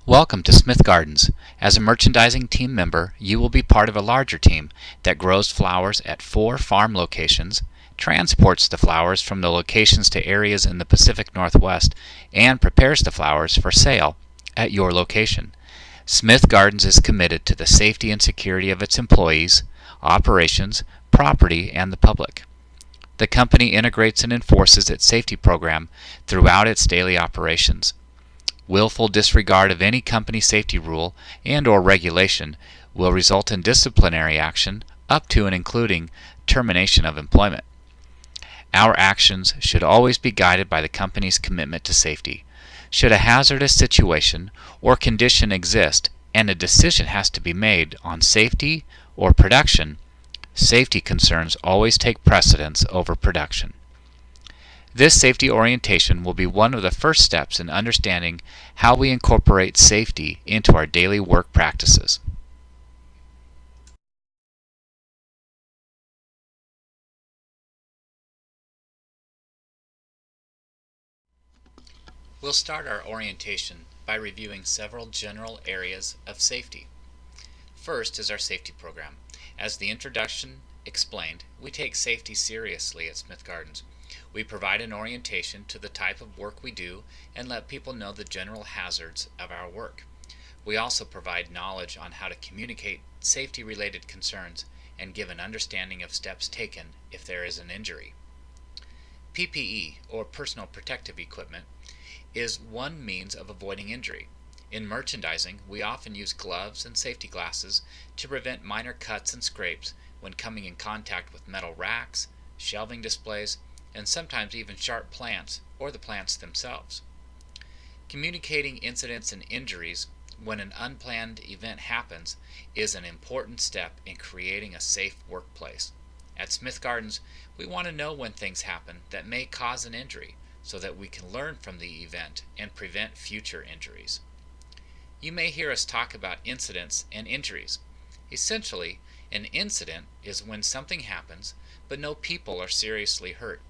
Welcome to Smith Gardens. As a merchandising team member, you will be part of a larger team that grows flowers at 4 farm locations, transports the flowers from the locations to areas in the Pacific Northwest, and prepares the flowers for sale at your location. Smith Gardens is committed to the safety and security of its employees, operations, property, and the public. The company integrates and enforces its safety program throughout its daily operations. Willful disregard of any company safety rule and/or regulation will result in disciplinary action up to and including termination of employment. Our actions should always be guided by the company's commitment to safety. Should a hazardous situation or condition exist and a decision has to be made on safety or production, safety concerns always take precedence over production. This safety orientation will be one of the first steps in understanding how we incorporate safety into our daily work practices. We'll start our orientation by reviewing several general areas of safety. First is our safety program. As the introduction explained, we take safety seriously at Smith Gardens. We provide an orientation to the type of work we do and let people know the general hazards of our work. We also provide knowledge on how to communicate safety-related concerns and give an understanding of steps taken if there is an injury. PPE, or personal protective equipment, is one means of avoiding injury. In merchandising, we often use gloves and safety glasses to prevent minor cuts and scrapes when coming in contact with metal racks, shelving displays, and sometimes even sharp plants or the plants themselves. Communicating incidents and injuries when an unplanned event happens is an important step in creating a safe workplace. At Smith Gardens, we want to know when things happen that may cause an injury so that we can learn from the event and prevent future injuries. You may hear us talk about incidents and injuries. Essentially, an incident is when something happens but no people are seriously hurt.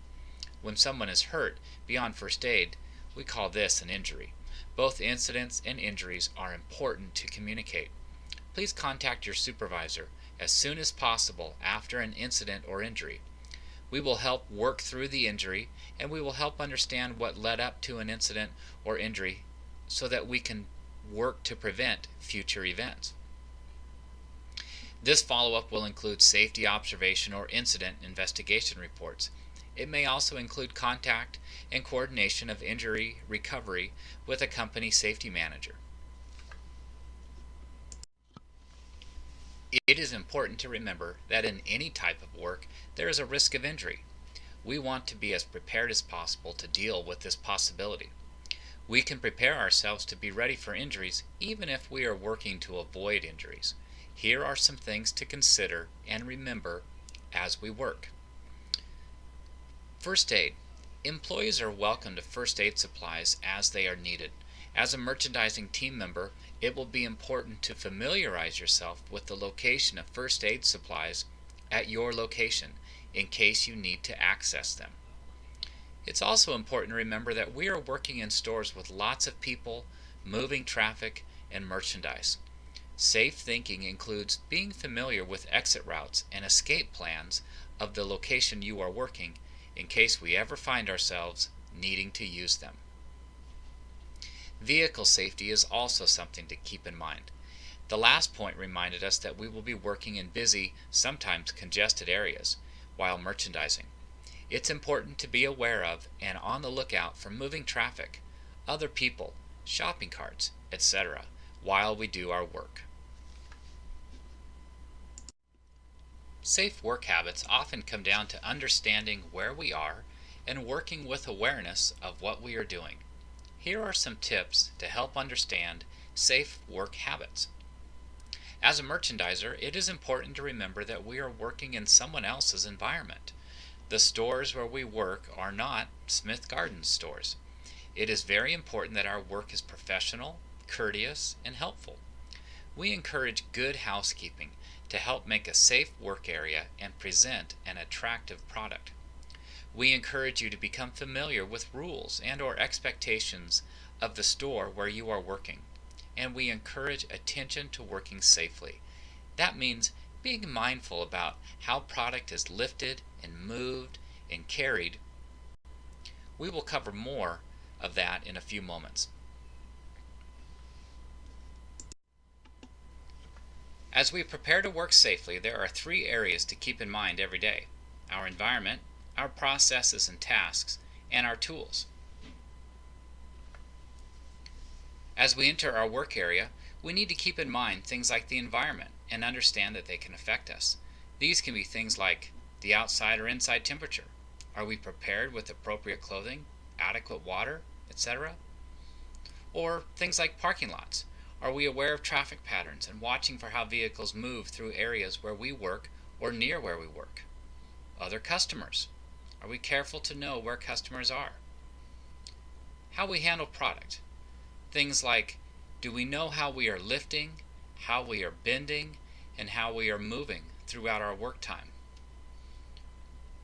When someone is hurt beyond first aid, we call this an injury. Both incidents and injuries are important to communicate. Please contact your supervisor as soon as possible after an incident or injury. We will help work through the injury and we will help understand what led up to an incident or injury so that we can work to prevent future events. This follow-up will include safety observation or incident investigation reports. It may also include contact and coordination of injury recovery with a company safety manager. It is important to remember that in any type of work, there is a risk of injury. We want to be as prepared as possible to deal with this possibility. We can prepare ourselves to be ready for injuries even if we are working to avoid injuries. Here are some things to consider and remember as we work. First aid. Employees are welcome to first aid supplies as they are needed. As a merchandising team member, it will be important to familiarize yourself with the location of first aid supplies at your location in case you need to access them. It's also important to remember that we are working in stores with lots of people, moving traffic, and merchandise. Safe thinking includes being familiar with exit routes and escape plans of the location you are working in case we ever find ourselves needing to use them. Vehicle safety is also something to keep in mind. The last point reminded us that we will be working in busy, sometimes congested areas while merchandising. It's important to be aware of and on the lookout for moving traffic, other people, shopping carts, etc. while we do our work. Safe work habits often come down to understanding where we are and working with awareness of what we are doing. Here are some tips to help understand safe work habits. As a merchandiser, it is important to remember that we are working in someone else's environment. The stores where we work are not Smith Gardens stores. It is very important that our work is professional, courteous, and helpful. We encourage good housekeeping to help make a safe work area and present an attractive product. We encourage you to become familiar with rules and/or expectations of the store where you are working. and we encourage attention to working safely. That means being mindful about how product is lifted and moved and carried. We will cover more of that in a few moments. As we prepare to work safely, there are 3 areas to keep in mind every day: our environment, our processes and tasks, and our tools. As we enter our work area, we need to keep in mind things like the environment and understand that they can affect us. These can be things like the outside or inside temperature. Are we prepared with appropriate clothing, adequate water, etc.? Or things like parking lots. Are we aware of traffic patterns and watching for how vehicles move through areas where we work or near where we work? Other customers. Are we careful to know where customers are? How we handle product. Things like, do we know how we are lifting, how we are bending, and how we are moving throughout our work time?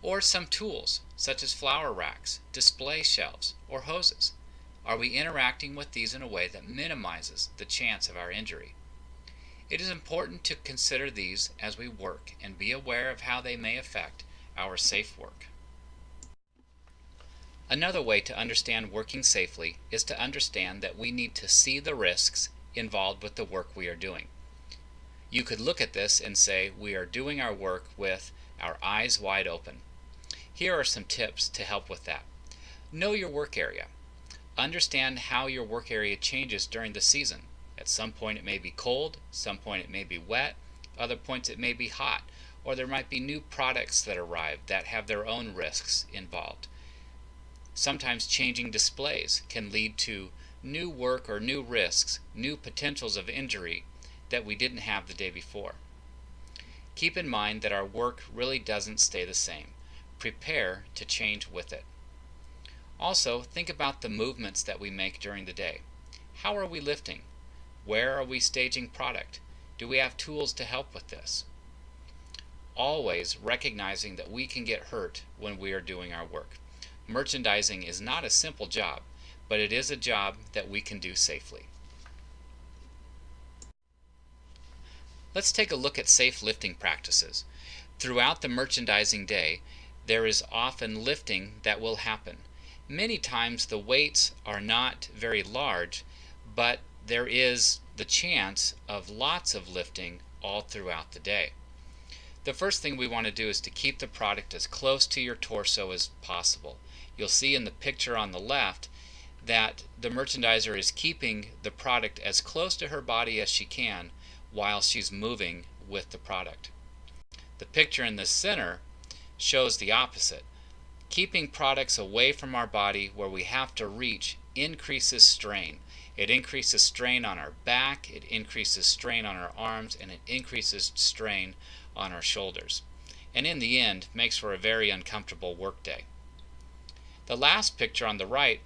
Or some tools, such as flower racks, display shelves, or hoses. Are we interacting with these in a way that minimizes the chance of our injury? It is important to consider these as we work and be aware of how they may affect our safe work. Another way to understand working safely is to understand that we need to see the risks involved with the work we are doing. You could look at this and say we are doing our work with our eyes wide open. Here are some tips to help with that. Know your work area. Understand how your work area changes during the season. At some point it may be cold, some point it may be wet, other points it may be hot, or there might be new products that arrive that have their own risks involved. Sometimes changing displays can lead to new work or new risks, new potentials of injury that we didn't have the day before. Keep in mind that our work really doesn't stay the same. Prepare to change with it. Also, think about the movements that we make during the day. How are we lifting? Where are we staging product? Do we have tools to help with this? Always recognizing that we can get hurt when we are doing our work. Merchandising is not a simple job, but it is a job that we can do safely. Let's take a look at safe lifting practices. Throughout the merchandising day, there is often lifting that will happen. Many times the weights are not very large, but there is the chance of lots of lifting all throughout the day. The first thing we want to do is to keep the product as close to your torso as possible. You'll see in the picture on the left that the merchandiser is keeping the product as close to her body as she can while she's moving with the product. The picture in the center shows the opposite. Keeping products away from our body where we have to reach increases strain. It increases strain on our back, it increases strain on our arms, and it increases strain on our shoulders. And in the end, makes for a very uncomfortable workday. The last picture on the right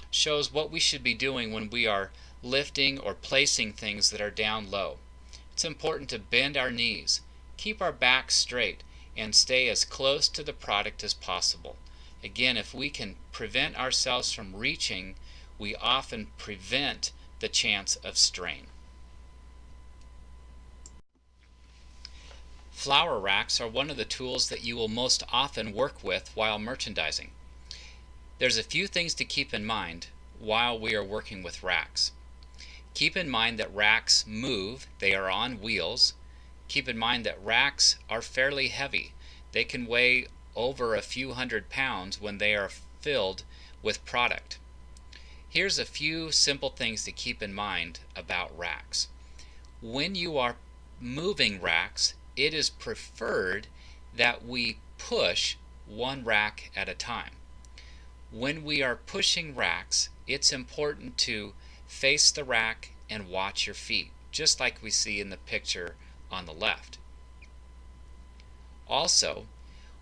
shows what we should be doing when we are lifting or placing things that are down low. It's important to bend our knees, keep our back straight, and stay as close to the product as possible. Again, if we can prevent ourselves from reaching, we often prevent the chance of strain. Flower racks are one of the tools that you will most often work with while merchandising. There's a few things to keep in mind while we are working with racks. Keep in mind that racks move, they are on wheels. Keep in mind that racks are fairly heavy. They can weigh over a few hundred pounds when they are filled with product. Here's a few simple things to keep in mind about racks. When you are moving racks, it is preferred that we push one rack at a time. When we are pushing racks, it's important to face the rack and watch your feet, just like we see in the picture on the left. Also,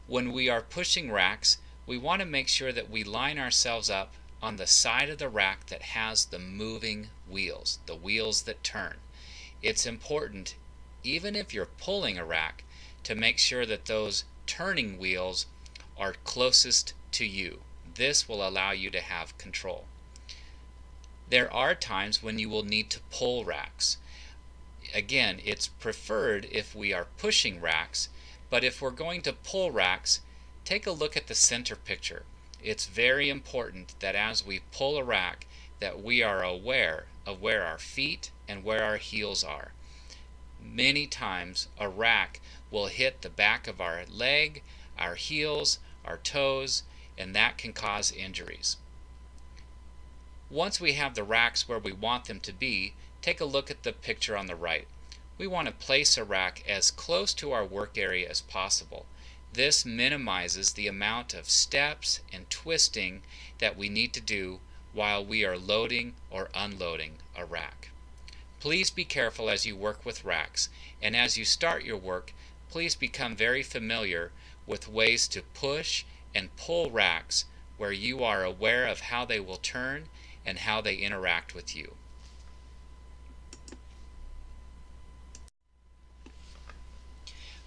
when we are pushing racks, we want to make sure that we line ourselves up on the side of the rack that has the moving wheels, the wheels that turn. It's important, even if you're pulling a rack, to make sure that those turning wheels are closest to you. This will allow you to have control. There are times when you will need to pull racks. Again, it's preferred if we are pushing racks, but if we're going to pull racks, take a look at the center picture. It's very important that as we pull a rack that we are aware of where our feet and where our heels are. Many times a rack will hit the back of our leg, our heels, our toes, and that can cause injuries. Once we have the racks where we want them to be, take a look at the picture on the right. We want to place a rack as close to our work area as possible. This minimizes the amount of steps and twisting that we need to do while we are loading or unloading a rack. Please be careful as you work with racks, and as you start your work, please become very familiar with ways to push and pull racks where you are aware of how they will turn and how they interact with you.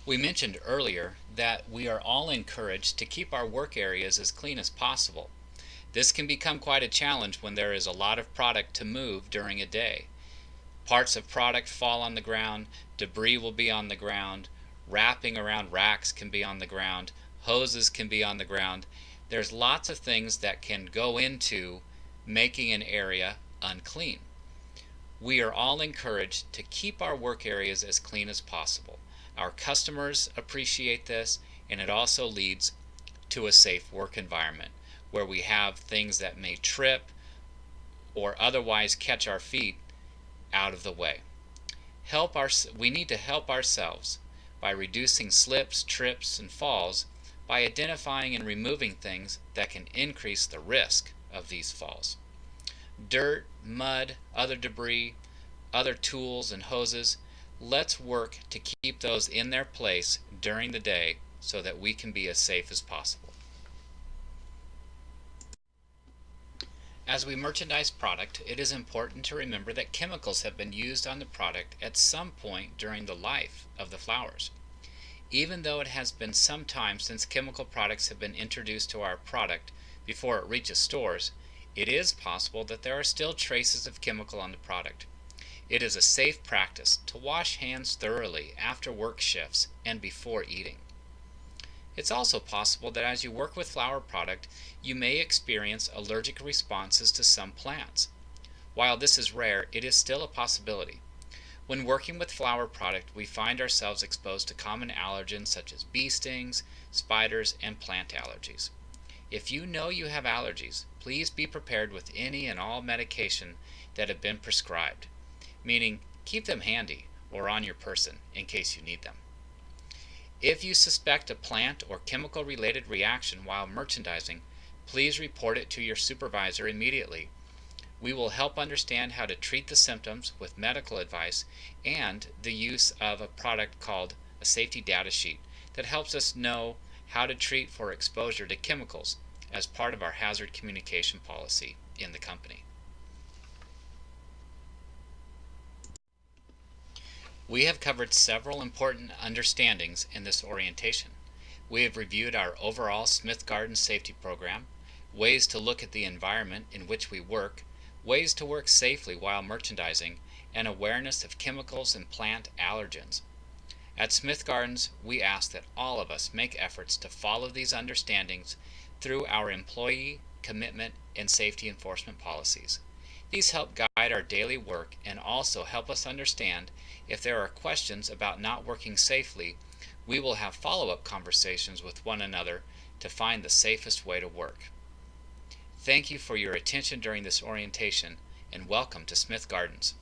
We mentioned earlier that we are all encouraged to keep our work areas as clean as possible. This can become quite a challenge when there is a lot of product to move during a day. Parts of product fall on the ground, debris will be on the ground, wrapping around racks can be on the ground, hoses can be on the ground. There's lots of things that can go into making an area unclean. We are all encouraged to keep our work areas as clean as possible. Our customers appreciate this, and it also leads to a safe work environment where we have things that may trip or otherwise catch our feet out of the way. We need to help ourselves by reducing slips, trips, and falls by identifying and removing things that can increase the risk of these falls. Dirt, mud, other debris, other tools and hoses, let's work to keep those in their place during the day so that we can be as safe as possible. As we merchandise product, it is important to remember that chemicals have been used on the product at some point during the life of the flowers. Even though it has been some time since chemical products have been introduced to our product before it reaches stores, it is possible that there are still traces of chemical on the product. It is a safe practice to wash hands thoroughly after work shifts and before eating. It's also possible that as you work with flower product, you may experience allergic responses to some plants. While this is rare, it is still a possibility. When working with flower product, we find ourselves exposed to common allergens such as bee stings, spiders, and plant allergies. If you know you have allergies, please be prepared with any and all medication that have been prescribed, meaning keep them handy or on your person in case you need them. If you suspect a plant or chemical related reaction while merchandising, please report it to your supervisor immediately. We will help understand how to treat the symptoms with medical advice and the use of a product called a safety data sheet that helps us know how to treat for exposure to chemicals as part of our hazard communication policy in the company. We have covered several important understandings in this orientation. We have reviewed our overall Smith Garden safety program, ways to look at the environment in which we work, ways to work safely while merchandising, and awareness of chemicals and plant allergens. At Smith Gardens, we ask that all of us make efforts to follow these understandings through our employee, commitment, and safety enforcement policies. These help guide our daily work and also help us understand if there are questions about not working safely. We will have follow-up conversations with one another to find the safest way to work. Thank you for your attention during this orientation, and welcome to Smith Gardens.